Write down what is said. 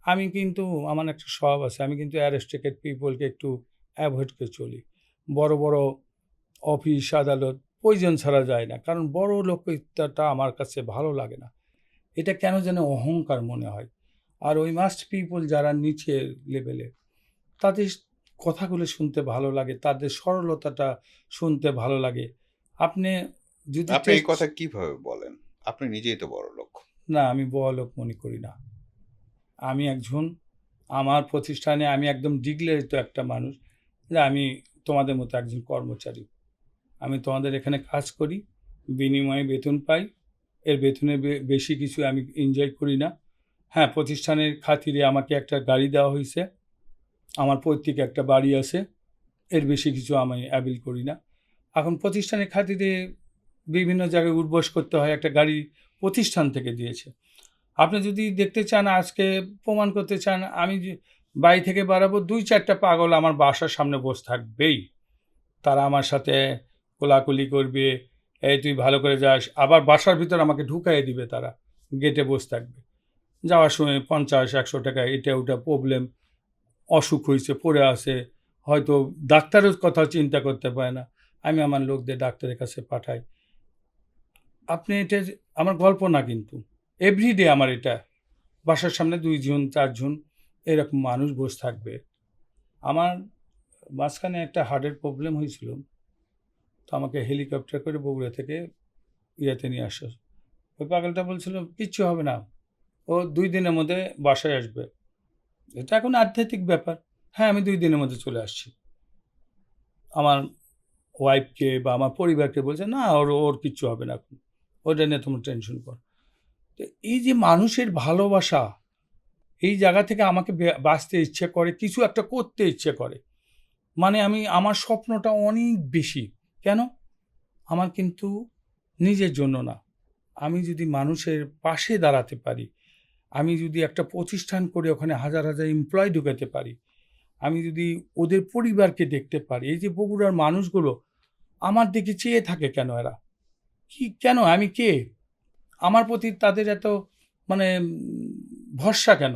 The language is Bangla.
আমি কিন্তু আমার একটা স্বভাব আছে, আমি কিন্তু অ্যারিস্টকেট পিপলকে একটু অ্যাভয়েড করে চলি। বড় বড় অফিস আদালত প্রয়োজন ছাড়া যায় না, কারণ বড় লোকটা আমার কাছে ভালো লাগে না। এটা কেন যেন অহংকার মনে হয়। আর ওই মাস্ট পিপল যারা নিচের লেভেলে, তাদের কথাগুলো শুনতে ভালো লাগে, তাদের সরলতাটা শুনতে ভালো লাগে। আপনি যদি আপনি এই টেস্ট, কথা কিভাবে বলেন? আপনি নিজেই তো বড়লোক। না আমি বড়লোক মনে করি না। আমি একজন, আমার প্রতিষ্ঠানে আমি একদম ডিক্লেয়ারিত একটা মানুষ যে আমি তোমাদের মতো একজন কর্মচারী। আমি তোমাদের এখানে কাজ করি, বিনিময়ে বেতন পাই। এর বেতনের বেশি কিছু আমি এনজয় করি না। হ্যাঁ, প্রতিষ্ঠানের খাতিরে আমাকে একটা গাড়ি দেওয়া হয়েছে, আমার পৈতৃক একটা বাড়ি আছে, এর বেশি কিছু আমি অ্যাবিল করি না। এখন প্রতিষ্ঠানের খাতিরে বিভিন্ন জায়গায় উঠবস করতে হয়, একটা গাড়ি প্রতিষ্ঠান থেকে দিয়েছে। আপনি যদি দেখতে চান, আজকে প্রমাণ করতে চান, আমি যে বাড়ি থেকে বাড়াবো, ২-৪টা পাগল আমার বাসার সামনে বসে থাকবেই। তারা আমার সাথে কোলাকুলি করবে, "এই তুই ভালো করে যাস।" আবার বাসার ভিতর আমাকে ঢুকাইয়ে দিবে তারা। গেটে বসে থাকবে। যাওয়ার সময় ৫০-১০০ টাকা এটা ওটা প্রবলেম, অসুখ হইছে, পড়ে আছে। হয়তো ডাক্তারের কথা চিন্তা করতে পারে না। আমি আমার লোকদের ডাক্তারের কাছে পাঠাই। আপনি এটা যে আমার গল্প না কিন্তু। এভরিডে আমার এটা। বাসার সামনে ২ জন ৪ জন এরকম মানুষ বসে থাকবে। আমার মাঝখানে একটা হার্টের প্রবলেম হয়েছিল। তো আমাকে হেলিকপ্টার করে বগুড়া থেকে ইয়েতে নিয়ে আসা। ওই পাগলটা বলছিল, "কিচ্ছু হবে না। ও ২ দিনের মধ্যে বাসায় আসবে।" এটা এখন আধ্যাত্মিক ব্যাপার। হ্যাঁ, আমি ২ দিনের মধ্যে চলে আসছি। আমার ওয়াইফকে বা আমার পরিবারকে বলছে, "না, ওর ওর কিচ্ছু হবে না এখন। ওটা নিয়ে তোমরা টেনশন করো।" তো এই যে মানুষের ভালোবাসা, এই জায়গা থেকে আমাকে বাঁচতে ইচ্ছে করে, কিছু একটা করতে ইচ্ছে করে। মানে আমি আমার স্বপ্নটা অনেক বেশি। কেন? আমার কিন্তু নিজের জন্য না। আমি যদি মানুষের পাশে দাঁড়াতে পারি, আমি যদি একটা প্রতিষ্ঠান করে ওখানে হাজার হাজার এমপ্লয়ি ঢুকাতে পারি, আমি যদি ওদের পরিবারকে দেখতে পারি, এই যে বগুড়ার মানুষগুলো আমার দিকে চেয়ে থাকে কেন এরা? কি কেন? আমি কে? আমার প্রতি তাদের এত মানে ভরসা কেন?